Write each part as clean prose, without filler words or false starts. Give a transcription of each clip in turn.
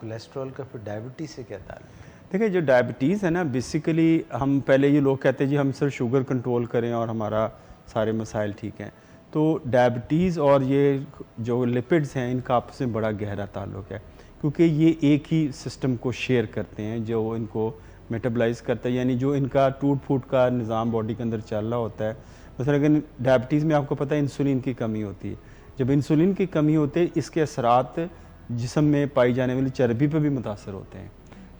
Cholesterol का फिर diabetes से क्या ताल्लुक है? देखिए जो डायबिटीज़ है ना, बेसिकली हम पहले ये लोग कहते हैं जी हम सिर्फ शुगर कंट्रोल करें और हमारा सारे मसाइल ठीक हैं। तो डायबिटीज़ और ये जो लिपिड्स हैं इनका आपस में बड़ा गहरा ताल्लुक है, क्योंकि ये एक ही सिस्टम को शेयर करते हैं जो इनको मेटाबलाइज करता है, यानी जो इनका टूट फूट का निज़ाम बॉडी के अंदर चल रहा होता है। मसलन अगर डायबिटीज़ में आपको पता है इंसुलिन की कमी होती है, जब इंसुलिन की कमी होती है इसके असरात जिस्म में पाई जाने वाली चर्बी पर भी मुतासर होते हैं,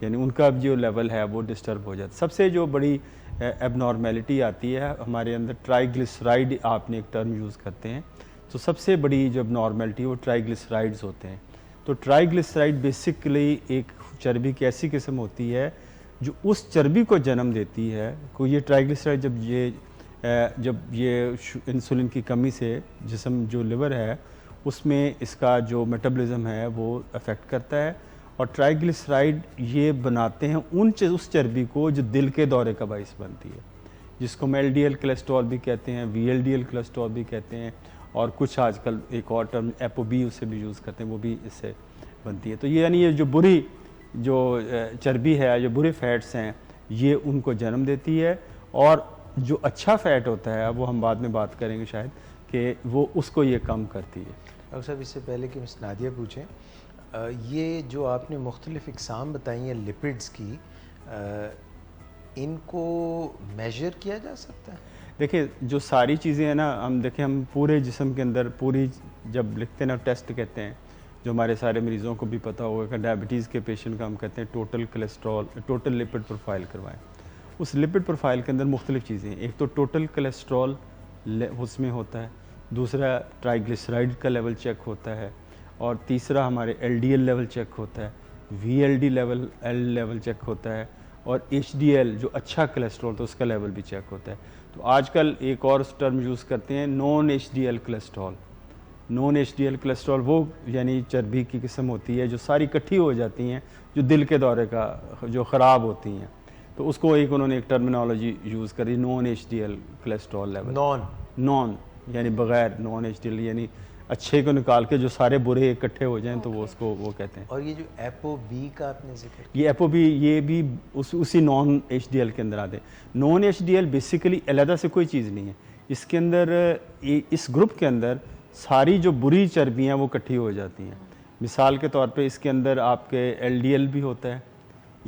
यानी उनका जो लेवल है वो डिस्टर्ब हो जाता है। सबसे जो बड़ी एबनॉर्मेलिटी आती है हमारे अंदर, ट्राइग्लिसराइड आपने एक टर्म यूज़ करते हैं, तो सबसे बड़ी जो एबनॉर्मेलिटी है वो ट्राइग्लिसराइड्स होते हैं। तो ट्राइग्लिसराइड बेसिकली एक चर्बी की ऐसी किस्म होती है जो उस चर्बी को जन्म देती है। को ये ट्राइग्लिसराइड जब ये इंसुलिन की कमी से जिस्म जो लिवर है उसमें इसका जो मेटाबॉलिज्म है वो अफेक्ट करता है, और ट्राइग्लिसराइड ये बनाते हैं उस चर्बी को जो दिल के दौरे का बाइस बनती है, जिसको हम एलडीएल कोलेस्ट्रॉल भी कहते हैं, वीएलडीएल कोलेस्ट्रॉल भी कहते हैं, और कुछ आजकल एक और टर्म एपोबी उसे भी यूज़ करते हैं, वो भी इससे बनती है। तो ये यानी ये जो बुरी जो चर्बी है, जो बुरे फैट्स हैं, ये उनको जन्म देती है, और जो अच्छा फ़ैट होता है वो हम बाद में बात करेंगे शायद कि वो उसको ये कम करती है। डॉक्टर साहब, इससे पहले कि मिस नादिया पूछें, ये जो आपने मुख्तलिफ इकसाम बताई हैं लिपिड्स की, इनको मेजर किया जा सकता है? देखिए जो सारी चीज़ें हैं ना, हम पूरे जिस्म के अंदर पूरी जब लिखते हैं ना टेस्ट कहते हैं, जो हमारे सारे मरीज़ों को भी पता होगा कि डायबिटीज़ के पेशेंट का हम कहते हैं total cholesterol, total lipid profile करवाएं। उस लिपिड प्रोफाइल के अंदर मुख्तलिफ चीज़ें, एक तो टोटल कोलेस्ट्रॉल उसमें होता है, दूसरा ट्राइग्लिसराइड का लेवल चेक होता है, और तीसरा हमारे एलडीएल लेवल चेक होता है, वीएलडी लेवल चेक होता है, और एचडीएल जो अच्छा कोलेस्ट्रॉल तो उसका लेवल भी चेक होता है। तो आजकल एक और टर्म यूज़ करते हैं non HDL cholesterol. Non HDL cholesterol वो यानी चर्बी की किस्म होती है जो सारी इकट्ठी हो जाती हैं, जो दिल के दौरे का जो ख़राब होती हैं, तो उसको उन्होंने एक टर्मिनोलॉजी यूज़ करी, non HDL cholesterol level. Non यानी बग़ैर, नॉन एचडीएल यानी अच्छे को निकाल के जो सारे बुरे इकट्ठे हो जाएं, तो वो उसको वो कहते हैं। और ये जो एपोबी का आपने जिक्र, ये एपोबी ये भी उसी नॉन एचडीएल के अंदर आते हैं। नॉन एचडीएल बेसिकली अलहदा से कोई चीज़ नहीं है, इसके अंदर इस ग्रुप के अंदर सारी जो बुरी चर्बियाँ वो इकट्ठी हो जाती हैं। मिसाल के तौर पे इसके अंदर आपके एलडीएल भी होता है,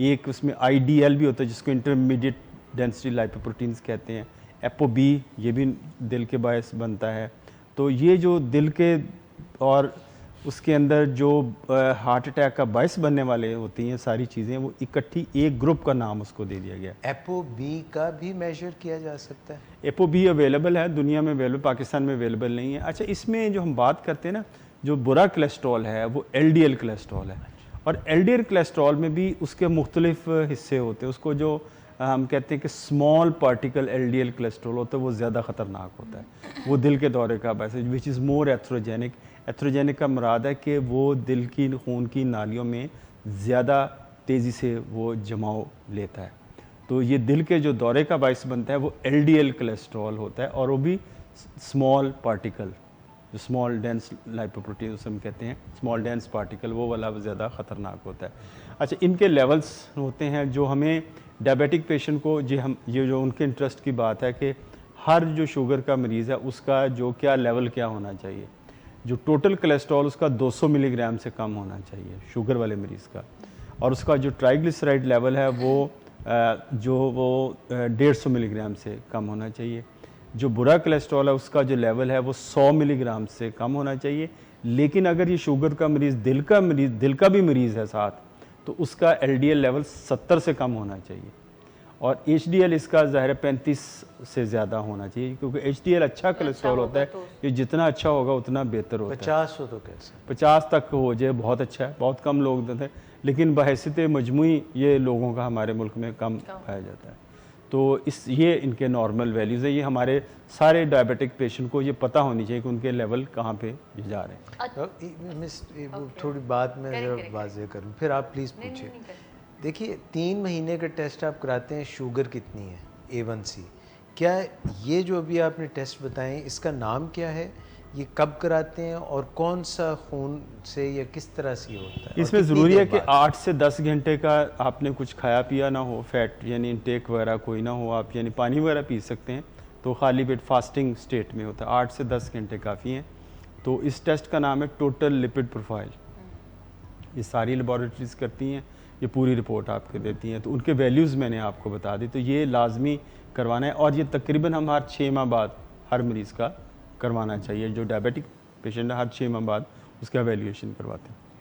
एक उसमें आईडीएल भी होता है जिसको इंटरमीडिएट डेंसिटी लाइपोप्रोटीन्स कहते हैं, एपोबी ये भी दिल के बायस बनता है। तो ये जो दिल के और उसके अंदर जो हार्ट अटैक का बायस बनने वाले होती हैं सारी चीज़ें, वो इकट्ठी एक ग्रुप का नाम उसको दे दिया गया। एपोबी का भी मेजर किया जा सकता है? एपोबी अवेलेबल है, दुनिया में अवेलेबल, पाकिस्तान में अवेलेबल नहीं है। अच्छा, इसमें जो हम बात करते हैं ना, जो बुरा कोलेस्ट्रॉल है वो एलडीएल कोलेस्ट्रॉल है, और एलडीएल कोलेस्ट्रॉल में भी उसके मुख्तलिफ हिस्से होते हैं। उसको जो हम कहते हैं कि स्मॉल पार्टिकल एलडीएल कोलेस्ट्रॉल होता है वो ज़्यादा ख़तरनाक होता है, वो दिल के दौरे का बायस, विच इज़ मोर एथ्रोजेनिक। एथ्रोजेनिक का मुराद है कि वो दिल की खून की नालियों में ज़्यादा तेज़ी से वो जमाव लेता है। तो ये दिल के जो दौरे का बायस बनता है वो एलडीएल कोलेस्ट्रॉल होता है, और वो भी स्मॉल पार्टिकल, जो स्मॉल डेंस लाइपोप्रोटीन उसे हम कहते हैं, स्मॉल डेंस पार्टिकल, वो वाला ज़्यादा ख़तरनाक होता है। अच्छा, इनके लेवल्स होते हैं जो हमें डायबिटिक पेशेंट को ये जो उनके इंटरेस्ट की बात है कि हर जो शुगर का मरीज़ है उसका जो क्या लेवल क्या होना चाहिए। जो टोटल कोलेस्ट्रॉल उसका 200 मिलीग्राम से कम होना चाहिए शुगर वाले मरीज़ का, और उसका जो ट्राइग्लिसराइड लेवल है वो 150 मिलीग्राम से कम होना चाहिए। जो बुरा कोलेस्ट्रॉल है उसका जो लेवल है वो 100 मिलीग्राम से कम होना चाहिए। लेकिन अगर ये शुगर का मरीज़ दिल का भी मरीज़ है साथ, तो उसका एलडीएल लेवल 70 से कम होना चाहिए, और एचडीएल इसका ज़ाहिर है 35 से ज़्यादा होना चाहिए, क्योंकि एचडीएल अच्छा कोलेस्ट्रॉल होता है, ये जितना अच्छा होगा उतना बेहतर होता है। 50 हो तो कैसे? 50 तक हो जाए बहुत अच्छा है, बहुत कम लोग देते हैं, लेकिन बहैसियत मजमूई ये लोगों का हमारे मुल्क में कम पाया जाता है। तो ये इनके नॉर्मल वैल्यूज़ है। ये हमारे सारे डायबिटिक पेशेंट को ये पता होनी चाहिए कि उनके लेवल कहाँ पे जा रहे हैं। मिस थोड़ी बात में ज़रा वाज़ेह करूँ, फिर आप प्लीज़ पूछिए। देखिए, 3 महीने का टेस्ट आप कराते हैं, शुगर कितनी है, A1C, क्या ये जो अभी आपने टेस्ट बताएं इसका नाम क्या है, ये कब कराते हैं और कौन सा खून से या किस तरह से होता है? इसमें ज़रूरी है कि 8 से 10 घंटे का आपने कुछ खाया पिया ना हो, फैट यानी इनटेक वगैरह कोई ना हो, आप यानी पानी वगैरह पी सकते हैं, तो खाली पेट फास्टिंग स्टेट में होता है, 8 से 10 घंटे काफ़ी हैं। तो इस टेस्ट का नाम है टोटल लिपिड प्रोफाइल। ये सारी लेबॉरेटरीज़ करती हैं, ये पूरी रिपोर्ट आपको देती हैं, तो उनके वैल्यूज़ मैंने आपको बता दी। तो ये लाजमी करवाना है और ये तकरीबन हम हर 6 माह बाद हर मरीज़ का करवाना चाहिए। जो डायबिटिक पेशेंट है हर 6 माह बाद उसका वैल्यूएशन करवाते हैं।